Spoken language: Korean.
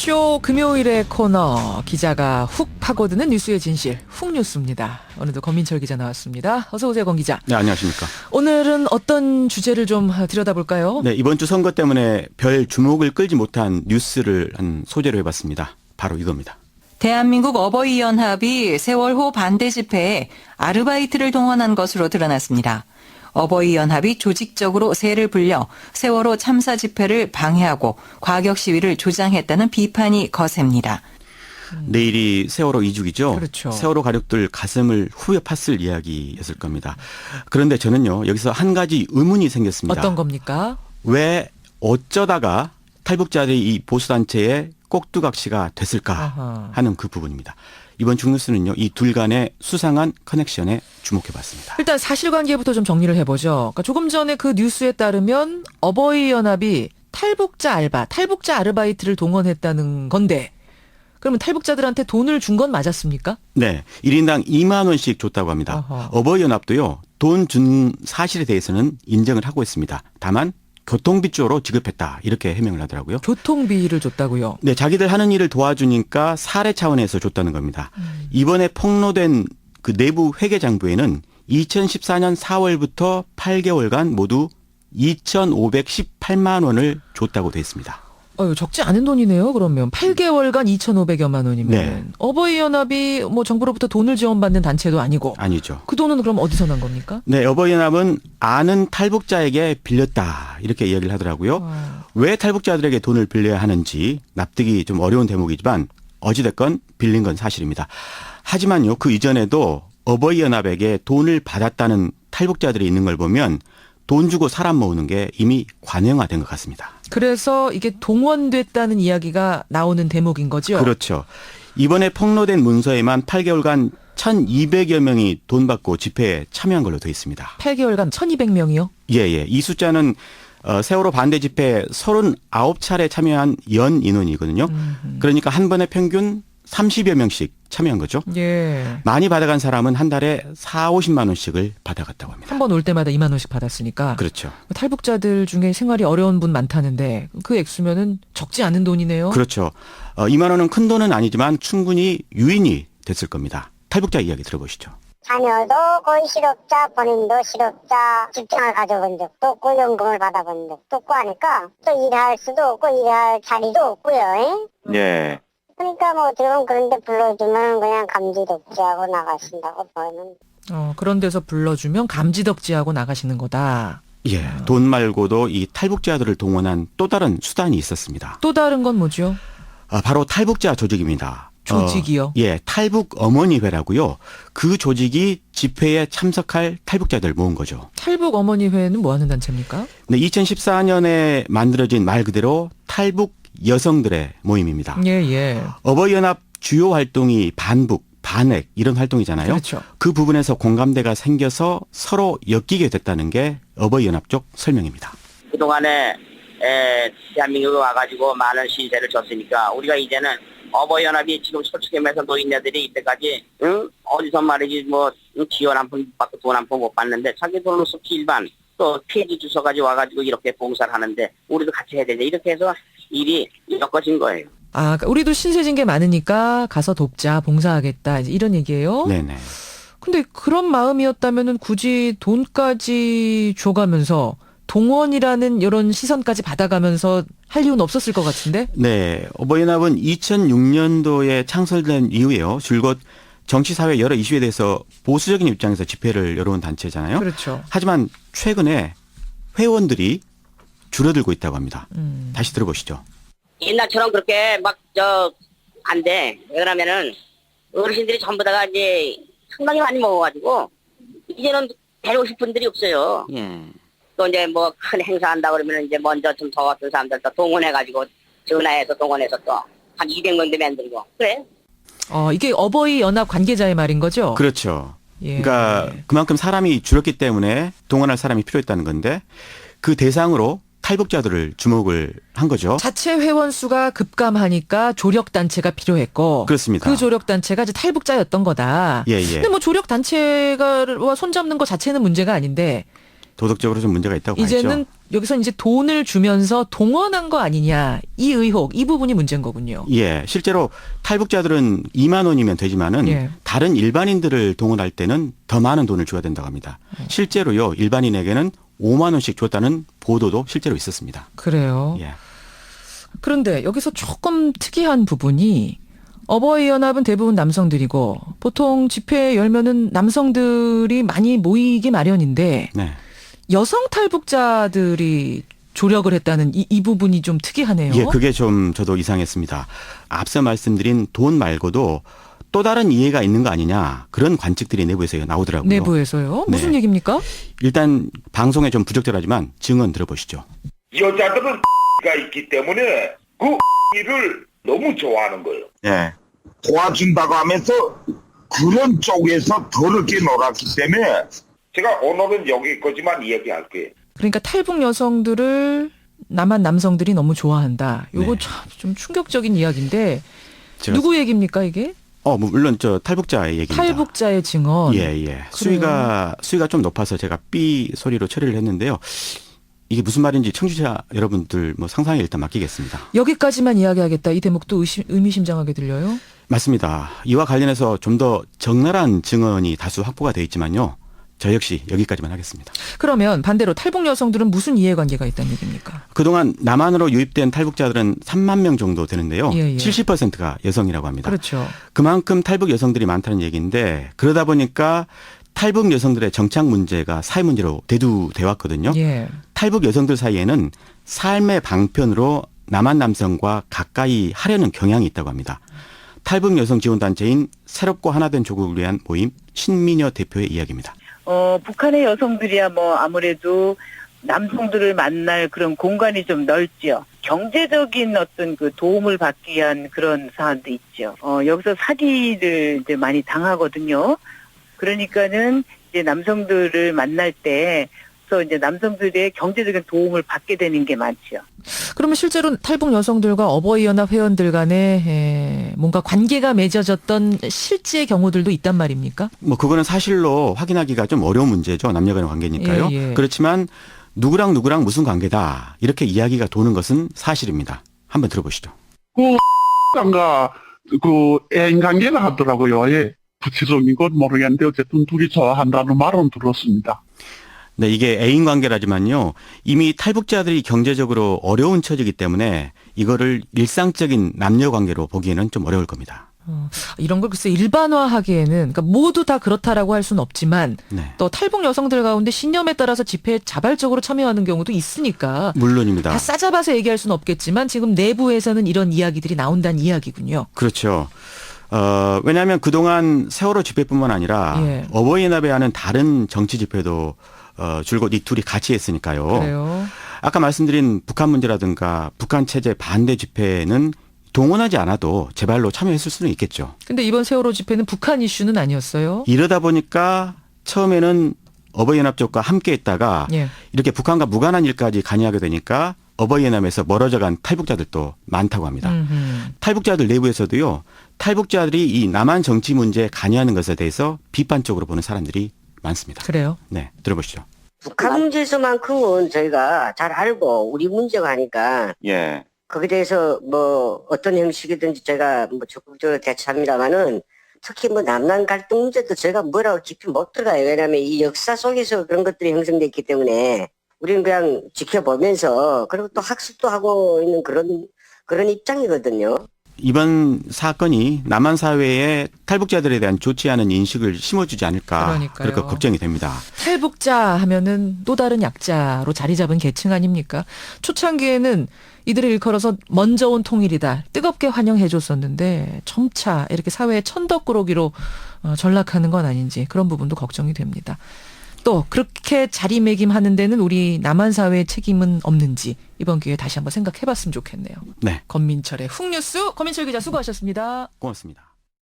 뉴스쇼 금요일의 코너 기자가 훅 파고드는 뉴스의 진실 훅뉴스입니다. 오늘도 권민철 기자 나왔습니다. 어서 오세요, 권 기자. 네, 안녕하십니까. 오늘은 어떤 주제를 좀 들여다볼까요? 네, 이번 주 선거 때문에 별 주목을 끌지 못한 뉴스를 한 소재로 해봤습니다. 바로 이겁니다. 대한민국 어버이연합이 세월호 반대 집회에 아르바이트를 동원한 것으로 드러났습니다. 어버이연합이 조직적으로 세를 불려 세월호 참사 집회를 방해하고 과격 시위를 조장했다는 비판이 거셉니다. 내일이 세월호 2주기죠. 그렇죠. 세월호 가족들 가슴을 후벼 팠을 이야기였을 겁니다. 그런데 저는요, 여기서 한 가지 의문이 생겼습니다. 어떤 겁니까? 왜 어쩌다가 탈북자들이 이 보수단체의 꼭두각시가 됐을까 아하. 하는 그 부분입니다. 이번 중뉴스는요, 이 둘 간의 수상한 커넥션에 주목해봤습니다. 일단 사실관계부터 좀 정리를 해보죠. 그러니까 조금 전에 그 뉴스에 따르면 어버이연합이 탈북자 알바, 탈북자 아르바이트를 동원했다는 건데 그러면 탈북자들한테 돈을 준 건 맞았습니까? 네, 1인당 2만 원씩 줬다고 합니다. 어허. 어버이연합도요, 돈 준 사실에 대해서는 인정을 하고 있습니다. 다만 교통비 쪽으로 지급했다 이렇게 해명을 하더라고요. 교통비를 줬다고요? 네, 자기들 하는 일을 도와주니까 사례 차원에서 줬다는 겁니다. 이번에 폭로된 그 내부 회계장부에는 2014년 4월부터 8개월간 모두 2,518만 원을 줬다고 돼 있습니다. 적지 않은 돈이네요. 그러면 8개월간 2,500여만 원이면 네. 어버이연합이 뭐 정부로부터 돈을 지원받는 단체도 아니고 아니죠. 그 돈은 그럼 어디서 난 겁니까? 네, 어버이연합은 아는 탈북자에게 빌렸다 이렇게 이야기를 하더라고요. 왜 탈북자들에게 돈을 빌려야 하는지 납득이 좀 어려운 대목이지만 어찌됐건 빌린 건 사실입니다. 하지만요, 그 이전에도 어버이연합에게 돈을 받았다는 탈북자들이 있는 걸 보면 돈 주고 사람 모으는 게 이미 관행화된 것 같습니다. 그래서 이게 동원됐다는 이야기가 나오는 대목인 거죠? 그렇죠. 이번에 폭로된 문서에만 8개월간 1,200여 명이 돈 받고 집회에 참여한 걸로 돼 있습니다. 8개월간 1,200명이요? 예. 이 숫자는 세월호 반대 집회에 39차례 참여한 연 인원이거든요. 그러니까 한 번에 평균 30여 명씩 참여한 거죠. 예. 많이 받아간 사람은 한 달에 4, 50만 원씩을 받아갔다고 합니다. 한 번 올 때마다 2만 원씩 받았으니까. 그렇죠. 탈북자들 중에 생활이 어려운 분 많다는데 그 액수면은 적지 않은 돈이네요. 그렇죠. 2만 원은 큰 돈은 아니지만 충분히 유인이 됐을 겁니다. 탈북자 이야기 들어보시죠. 자녀도 거의 실업자, 본인도 실업자, 직장을 가져본 적도 없고 연금을 받아본 적도 없고 하니까 또 일할 수도 없고 일할 자리도 없고요. 예. 그러니까 뭐 어떻게 보면 그런데 불러주면 그냥 감지독지하고 나가신다고 보면. 그런 데서 불러주면 감지덕지하고 나가시는 거다. 예. 돈 말고도 이 탈북자들을 동원한 또 다른 수단이 있었습니다. 또 다른 건 뭐죠? 바로 탈북자 조직입니다. 조직이요? 예, 탈북 어머니회라고요. 그 조직이 집회에 참석할 탈북자들 모은 거죠. 탈북 어머니회는 뭐 하는 단체입니까? 네, 2014년에 만들어진 말 그대로 탈북 여성들의 모임입니다. 예. 어버이연합 주요 활동이 반북, 반핵 이런 활동이잖아요. 그렇죠. 그 부분에서 공감대가 생겨서 서로 엮이게 됐다는 게 어버이연합 쪽 설명입니다. 그동안에 대한민국에 와가지고 많은 신세를 졌으니까 우리가 이제는 어버이연합이 지금 솔직히 말해서 노인네들이 이때까지 어디서 말이지 뭐 지원 한 푼 받고 돈 한 푼 못 받는데 자기 돈으로 쏟기 일반 또 폐지 주소까지 와가지고 이렇게 봉사를 하는데 우리도 같이 해야 되냐 이렇게 해서 일이 엮어진 거예요. 그러니까 우리도 신세진 게 많으니까 가서 돕자, 봉사하겠다 이제 이런 얘기예요. 네네. 근데 그런 마음이었다면은 굳이 돈까지 줘가면서 동원이라는 이런 시선까지 받아가면서 할 이유는 없었을 것 같은데? 네, 어버이연합은 2006년도에 창설된 이후에요. 줄곧 정치, 사회 여러 이슈에 대해서 보수적인 입장에서 집회를 열어온 단체잖아요. 그렇죠. 하지만 최근에 회원들이 줄어들고 있다고 합니다. 다시 들어보시죠. 옛날처럼 그렇게 막 안 돼. 왜 그러면은 어르신들이 전부 다가 이제 상당히 많이 먹어가지고 이제는 데려오실 분들이 없어요. 예. 또 이제 뭐 큰 행사 한다 그러면 이제 먼저 좀 더 어떤 사람들 또 동원해가지고 전화해서 동원해서 또 한 200명도 만들고 그래. 이게 어버이 연합 관계자의 말인 거죠? 그렇죠. 예. 그러니까 그만큼 사람이 줄었기 때문에 동원할 사람이 필요했다는 건데 그 대상으로 탈북자들을 주목을 한 거죠. 자체 회원 수가 급감하니까 조력 단체가 필요했고, 그렇습니다. 그 조력 단체가 이제 탈북자였던 거다. 예. 근데 뭐 조력 단체가 손잡는 것 자체는 문제가 아닌데 도덕적으로 좀 문제가 있다고 봐야죠. 이제는 여기서 이제 돈을 주면서 동원한 거 아니냐 이 의혹 이 부분이 문제인 거군요. 예, 실제로 탈북자들은 2만 원이면 되지만은 예. 다른 일반인들을 동원할 때는 더 많은 돈을 줘야 된다고 합니다. 실제로요 일반인에게는 5만 원씩 줬다는 보도도 실제로 있었습니다. 그래요. 예. 그런데 여기서 조금 특이한 부분이 어버이연합은 대부분 남성들이고 보통 집회 열면은 남성들이 많이 모이기 마련인데 네. 여성 탈북자들이 조력을 했다는 이 부분이 좀 특이하네요. 예, 그게 좀 저도 이상했습니다. 앞서 말씀드린 돈 말고도 또 다른 이해가 있는 거 아니냐 그런 관측들이 내부에서 나오더라고요. 내부에서요? 무슨 네. 얘기입니까? 일단 방송에 좀 부적절하지만 증언 들어보시죠. 여자들은 가 있기 때문에 그 를 너무 좋아하는 거예요. 예. 도와준다고 하면서 그런 쪽에서 더럽게 놀았기 때문에 제가 오늘은 여기까지만 이야기할게요. 그러니까 탈북 여성들을 남한 남성들이 너무 좋아한다. 요거 네. 참 좀 충격적인 이야기인데 제가 누구 얘기입니까 이게? 물론 저 탈북자의 얘기입니다. 탈북자의 증언. 예. 수위가 좀 높아서 제가 삐 소리로 처리를 했는데요. 이게 무슨 말인지 청취자 여러분들 뭐 상상에 일단 맡기겠습니다. 여기까지만 이야기하겠다. 이 대목도 의미심장하게 들려요. 맞습니다. 이와 관련해서 좀 더 적나라한 증언이 다수 확보가 돼 있지만요. 저 역시 여기까지만 하겠습니다. 그러면 반대로 탈북 여성들은 무슨 이해관계가 있다는 얘기입니까? 그동안 남한으로 유입된 탈북자들은 3만 명 정도 되는데요. 예. 70%가 여성이라고 합니다. 그렇죠. 그만큼 탈북 여성들이 많다는 얘기인데 그러다 보니까 탈북 여성들의 정착 문제가 사회 문제로 대두돼 왔거든요. 예. 탈북 여성들 사이에는 삶의 방편으로 남한 남성과 가까이 하려는 경향이 있다고 합니다. 탈북 여성 지원단체인 새롭고 하나된 조국을 위한 모임 신미녀 대표의 이야기입니다. 북한의 여성들이야 뭐 아무래도 남성들을 만날 그런 공간이 좀 넓지요. 경제적인 어떤 그 도움을 받기 위한 그런 사안도 있죠. 여기서 사기를 이제 많이 당하거든요. 그러니까는 이제 남성들을 만날 때 이제 남성들의 경제적인 도움을 받게 되는 게 많죠. 그러면 실제로 탈북 여성들과 어버이연합 회원들 간에 뭔가 관계가 맺어졌던 실제 경우들도 있단 말입니까? 뭐 그거는 사실로 확인하기가 좀 어려운 문제죠. 남녀간의 관계니까요. 예. 그렇지만 누구랑 무슨 관계다 이렇게 이야기가 도는 것은 사실입니다. 한번 들어보시죠. 애인 관계가 하더라고요. 예. 구체적인 건 모르겠는데 어쨌든 둘이 좋아한다는 말은 들었습니다. 네, 이게 애인 관계라지만요. 이미 탈북자들이 경제적으로 어려운 처지이기 때문에 이거를 일상적인 남녀 관계로 보기에는 좀 어려울 겁니다. 이런 걸 글쎄 일반화하기에는 그러니까 모두 다 그렇다라고 할 수는 없지만 네. 또 탈북 여성들 가운데 신념에 따라서 집회에 자발적으로 참여하는 경우도 있으니까 물론입니다. 다 싸잡아서 얘기할 수는 없겠지만 지금 내부에서는 이런 이야기들이 나온다는 이야기군요. 그렇죠. 왜냐하면 그동안 세월호 집회뿐만 아니라 예. 어버이연합에 하는 다른 정치 집회도 줄곧 이 둘이 같이 했으니까요. 그래요. 아까 말씀드린 북한 문제라든가 북한 체제 반대 집회는 동원하지 않아도 제발로 참여했을 수는 있겠죠. 근데 이번 세월호 집회는 북한 이슈는 아니었어요. 이러다 보니까 처음에는 어버이연합 쪽과 함께 했다가 예. 이렇게 북한과 무관한 일까지 관여하게 되니까 어버이연합에서 멀어져간 탈북자들도 많다고 합니다. 탈북자들 내부에서도요. 탈북자들이 이 남한 정치 문제에 관여하는 것에 대해서 비판적으로 보는 사람들이 많습니다. 그래요. 네, 들어보시죠. 북한 문제에서만큼은 저희가 잘 알고 우리 문제가 하니까 예. 거기에 대해서 뭐 어떤 형식이든지 저희가 뭐 적극적으로 대처합니다만은 특히 뭐 남남 갈등 문제도 저희가 뭐라고 깊이 못 들어가요. 왜냐하면 이 역사 속에서 그런 것들이 형성돼 있기 때문에 우리는 그냥 지켜보면서 그리고 또 학습도 하고 있는 그런 입장이거든요. 이번 사건이 남한 사회에 탈북자들에 대한 좋지 않은 인식을 심어주지 않을까 그러니까요. 그렇게 걱정이 됩니다. 탈북자 하면은 또 다른 약자로 자리 잡은 계층 아닙니까? 초창기에는 이들을 일컬어서 먼저 온 통일이다. 뜨겁게 환영해 줬었는데 점차 이렇게 사회의 천덕꾸러기로 전락하는 건 아닌지 그런 부분도 걱정이 됩니다. 또 그렇게 자리매김하는 데는 우리 남한 사회의 책임은 없는지 이번 기회에 다시 한번 생각해봤으면 좋겠네요. 네, 권민철의 훅뉴스 권민철 기자 수고하셨습니다. 고맙습니다.